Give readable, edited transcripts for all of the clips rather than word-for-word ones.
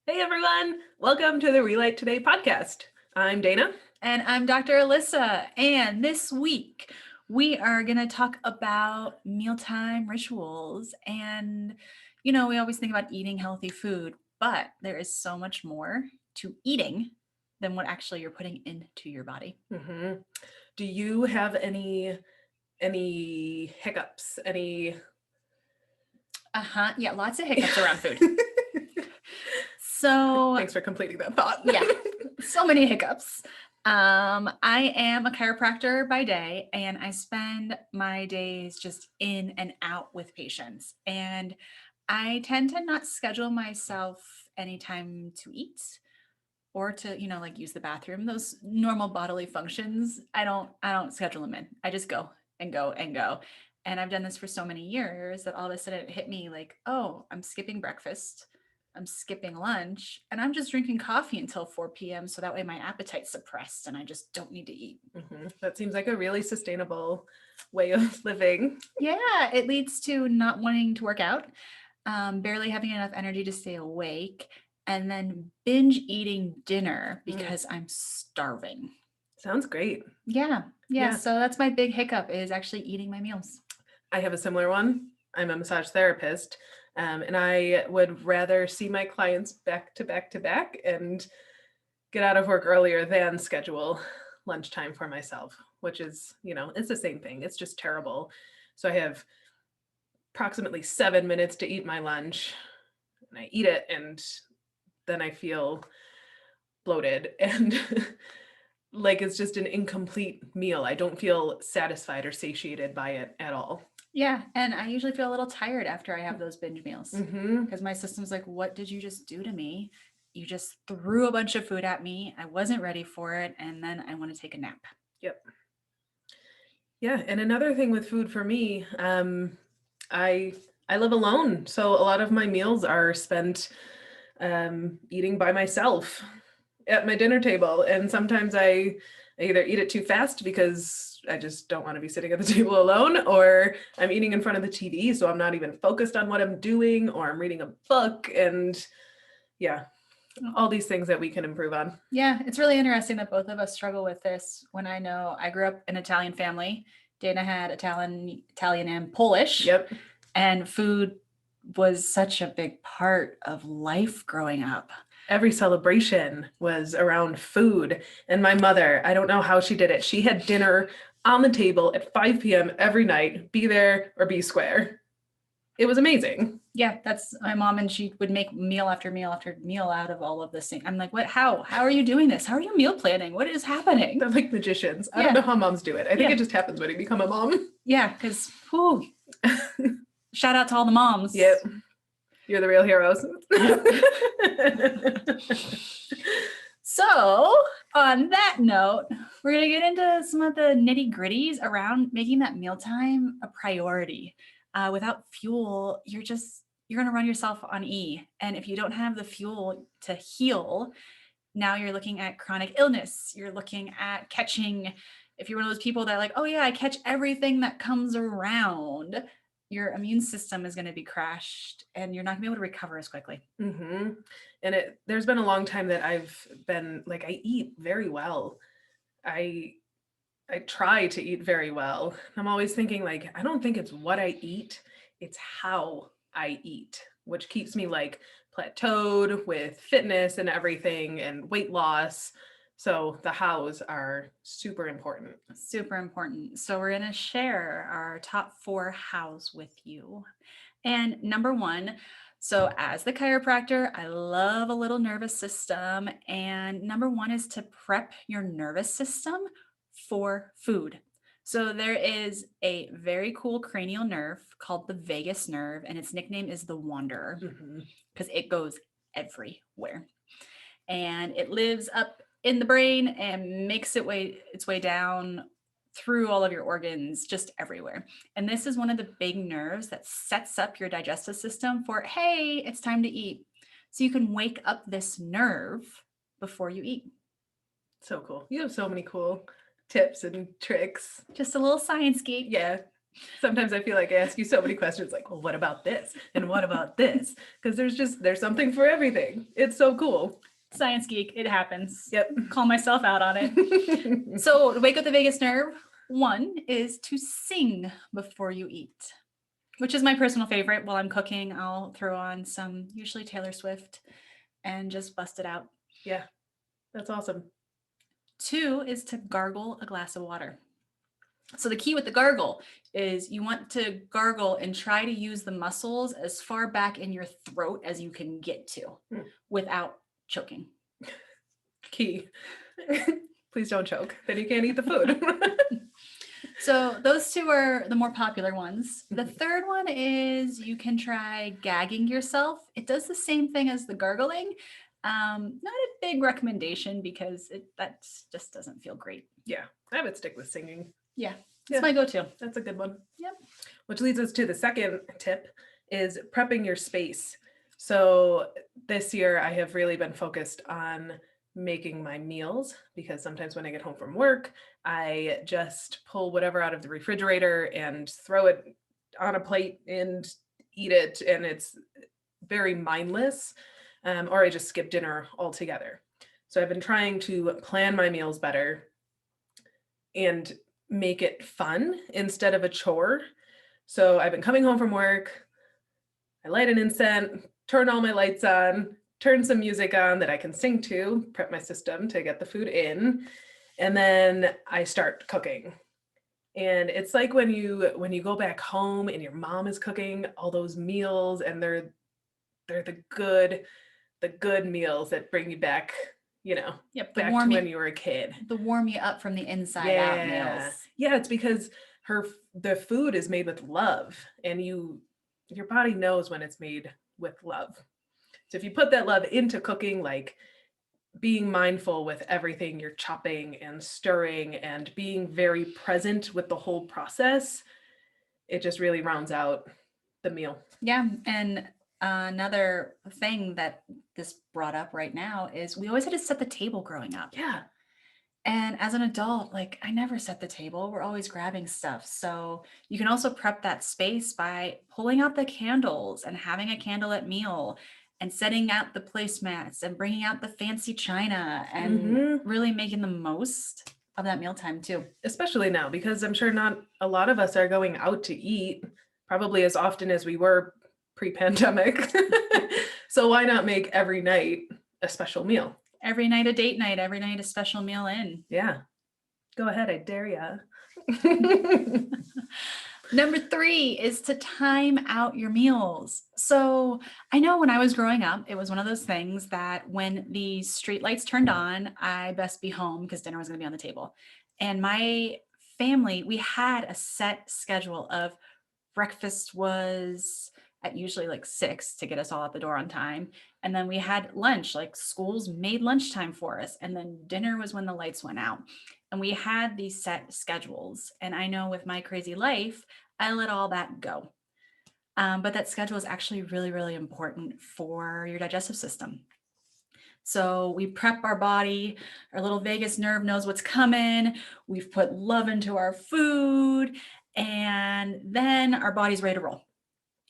Hey everyone, welcome to the Relight Today podcast. I'm Dana. And I'm Dr. Elyssa. And this week we are going to talk about mealtime rituals. And, we always think about eating healthy food, but there is so much more to eating than what actually you're putting into your body. Mm-hmm. Do you have any hiccups? Yeah, lots of hiccups around food. So, Thanks for completing that thought. yeah, so many hiccups. I am a chiropractor by day, and I spend my days just in and out with patients. And I tend to not schedule myself any time to eat or to, like use the bathroom. Those normal bodily functions, I don't schedule them in. I just go and go and go. And I've done this for so many years that all of a sudden it hit me like, oh, I'm skipping breakfast. I'm skipping lunch and I'm just drinking coffee until 4 p.m. So that way my appetite's suppressed and I just don't need to eat. Mm-hmm. That seems like a really sustainable way of living. Yeah, it leads to not wanting to work out, barely having enough energy to stay awake, and then binge eating dinner because I'm starving. Sounds great. Yeah. So that's my big hiccup is actually eating my meals. I have a similar one. I'm a massage therapist, and I would rather see my clients back to back to back and get out of work earlier than schedule lunchtime for myself, which is, it's the same thing. It's just terrible. So I have approximately 7 minutes to eat my lunch and I eat it and then I feel bloated and like it's just an incomplete meal. I don't feel satisfied or satiated by it at all. Yeah, and I usually feel a little tired after I have those binge meals Mm-hmm. because my system's like, what did you just do to me? You just threw a bunch of food at me. I wasn't ready for it. And then I want to take a nap. Yep. Yeah, and another thing with food for me, I I live alone, so a lot of my meals are spent eating by myself at my dinner table, and sometimes I either eat it too fast because I just don't want to be sitting at the table alone, or I'm eating in front of the TV, so I'm not even focused on what I'm doing, or I'm reading a book, and yeah, all these things that we can improve on. Yeah, it's really interesting that both of us struggle with this. When I know I grew up in an Italian family, Dana had Italian and Polish. Yep. And food was such a big part of life growing up. Every celebration was around food. And my mother, I don't know how she did it. She had dinner on the table at 5 p.m. every night, be there or be square. It was amazing. Yeah, that's my mom, and she would make meal after meal after meal out of all of this thing. I'm like, what? How are you doing this? How are you meal planning? What is happening? They're like magicians. I don't know how moms do it. I think it just happens when you become a mom. Yeah, because shout out to all the moms. Yep. You're the real heroes. So, on that note, we're going to get into some of the nitty gritties around making that mealtime a priority. Without fuel, you're going to run yourself on E. And if you don't have the fuel to heal, now you're looking at chronic illness. You're looking at catching, if you're one of those people that are like, oh yeah, I catch everything that comes around, your immune system is going to be crashed and you're not going to be able to recover as quickly. Mm-hmm. And there's been a long time that I've been like, I eat very well. I try to eat very well. I'm always thinking like, I don't think it's what I eat, it's how I eat, which keeps me like plateaued with fitness and everything and weight loss. So the hows are super important. Super important. So we're going to share our top 4 hows with you. And number 1, so as the chiropractor, I love a little nervous system. And number 1 is to prep your nervous system for food. So there is a very cool cranial nerve called the vagus nerve, and its nickname is the Wanderer because it goes everywhere. And it lives up in the brain and makes its way down through all of your organs, just everywhere. And this is one of the big nerves that sets up your digestive system for, hey, it's time to eat. So you can wake up this nerve before you eat. So cool. You have so many cool tips and tricks. Just a little science geek. Yeah. Sometimes I feel like I ask you so many questions like, well, what about this? And what about this? Because there's something for everything. It's so cool. Science geek, it happens. Yep. Call myself out on it. So to wake up the vagus nerve, one is to sing before you eat, which is my personal favorite. While I'm cooking, I'll throw on some, usually Taylor Swift, and just bust it out. Yeah, that's awesome. Two is to gargle a glass of water. So the key with the gargle is you want to gargle and try to use the muscles as far back in your throat as you can get to without choking. Key. Please don't choke. Then you can't eat the food. So those two are the more popular ones. The third one is you can try gagging yourself. It does the same thing as the gargling. Not a big recommendation because that just doesn't feel great. Yeah, I would stick with singing. Yeah, it's my go-to. That's a good one. Yep. Which leads us to the second tip is prepping your space. So this year I have really been focused on making my meals because sometimes when I get home from work, I just pull whatever out of the refrigerator and throw it on a plate and eat it. And it's very mindless. Or I just skip dinner altogether. So I've been trying to plan my meals better and make it fun instead of a chore. So I've been coming home from work, I light an incense, turn all my lights on, turn some music on that I can sing to, prep my system to get the food in, and then I start cooking. And it's like when you go back home and your mom is cooking all those meals and they're the good meals that bring you back, Yep, back to when you were a kid. The warm you up from the inside out meals. Yeah, it's because the food is made with love and your body knows when it's made with love. So if you put that love into cooking, like being mindful with everything you're chopping and stirring and being very present with the whole process, it just really rounds out the meal. Yeah, and another thing that this brought up right now is we always had to set the table growing up. Yeah. And as an adult, like I never set the table. We're always grabbing stuff. So you can also prep that space by pulling out the candles and having a candlelit meal and setting out the placemats and bringing out the fancy china and really making the most of that mealtime too. Especially now, because I'm sure not a lot of us are going out to eat probably as often as we were pre-pandemic. So why not make every night a special meal? Every night a date night, every night a special meal in. Yeah. Go ahead, I dare ya. Number 3 is to time out your meals. So I know when I was growing up, it was one of those things that when the street lights turned on, I best be home because dinner was going to be on the table. And my family, we had a set schedule of breakfast was at usually like 6 to get us all out the door on time. And then we had lunch, like schools made lunchtime for us. And then dinner was when the lights went out. And we had these set schedules. And I know with my crazy life, I let all that go. But that schedule is actually really, really important for your digestive system. So we prep our body, our little vagus nerve knows what's coming. We've put love into our food, and then our body's ready to roll.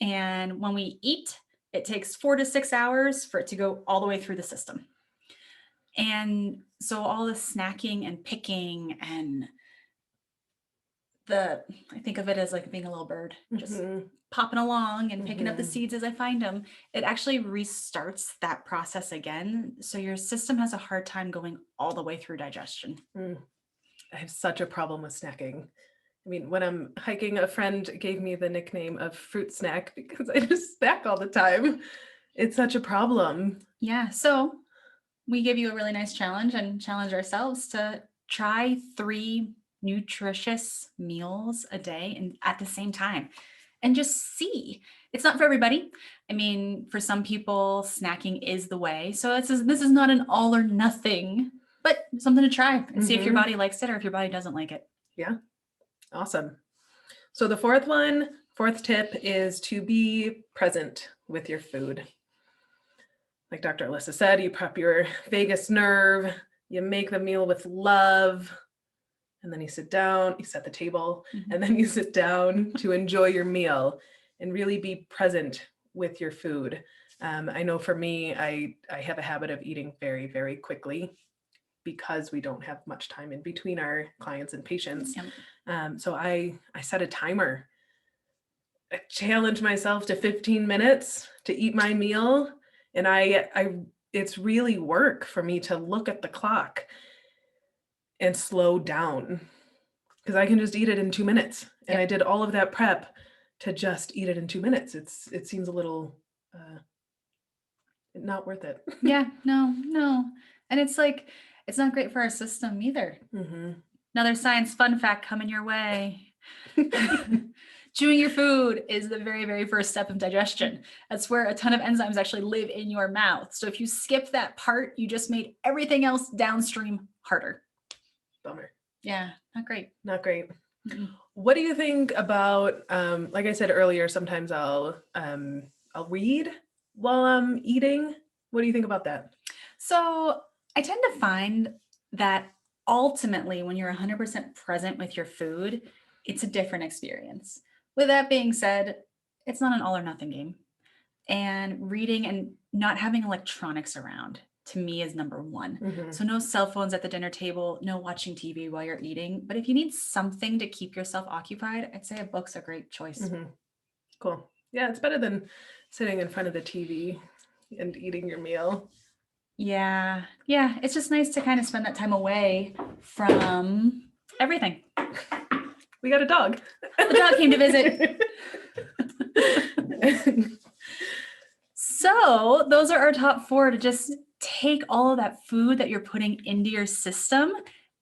And when we eat, it takes 4 to 6 hours for it to go all the way through the system. And so all the snacking and picking and I think of it as like being a little bird, just popping along and picking up the seeds as I find them. It actually restarts that process again. So your system has a hard time going all the way through digestion. I have such a problem with snacking. I mean, when I'm hiking, a friend gave me the nickname of fruit snack because I just snack all the time. It's such a problem. Yeah. So we give you a really nice challenge and challenge ourselves to try 3 nutritious meals a day and at the same time and just see. It's not for everybody. I mean, for some people, snacking is the way. So this is not an all or nothing, but something to try and see if your body likes it or if your body doesn't like it. Yeah. Awesome. So the fourth tip is to be present with your food. Like Dr. Elyssa said, you prep your vagus nerve, you make the meal with love, and then you sit down, you set the table, Mhm. and then you sit down to enjoy your meal and really be present with your food. I know for me, I have a habit of eating very, very quickly because we don't have much time in between our clients and patients. Yep. So I set a timer. I challenge myself to 15 minutes to eat my meal, and it's really work for me to look at the clock and slow down because I can just eat it in 2 minutes. And I Yep. did all of that prep to just eat it in 2 minutes. It seems a little not worth it. Yeah, no. And it's like, it's not great for our system either. Mm-hmm. Another science fun fact coming your way. Chewing your food is the very, very first step of digestion. That's where a ton of enzymes actually live in your mouth. So if you skip that part, you just made everything else downstream harder. Bummer. Yeah, not great. Not great. Mm-mm. What do you think about, like I said earlier, sometimes I'll read while I'm eating. What do you think about that? So I tend to find that ultimately, when you're 100% present with your food, it's a different experience. With that being said, it's not an all or nothing game. And reading and not having electronics around to me is number one. Mm-hmm. So no cell phones at the dinner table, no watching TV while you're eating. But if you need something to keep yourself occupied, I'd say a book's a great choice. Mm-hmm. Cool. Yeah, it's better than sitting in front of the TV and eating your meal. Yeah. It's just nice to kind of spend that time away from everything. We got a dog. The dog came to visit. So those are our top 4 to just take all of that food that you're putting into your system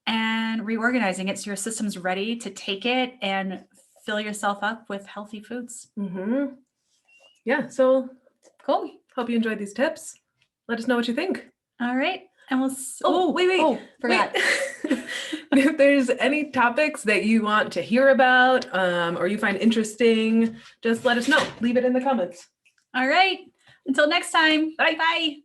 and reorganizing it so your system's ready to take it and fill yourself up with healthy foods. Mm-hmm. Yeah, so Cool. hope you enjoyed these tips. Let us know what you think. All right. And we'll wait. Oh, forgot. If there's any topics that you want to hear about or you find interesting, just let us know. Leave it in the comments. All right. Until next time. Bye. Bye.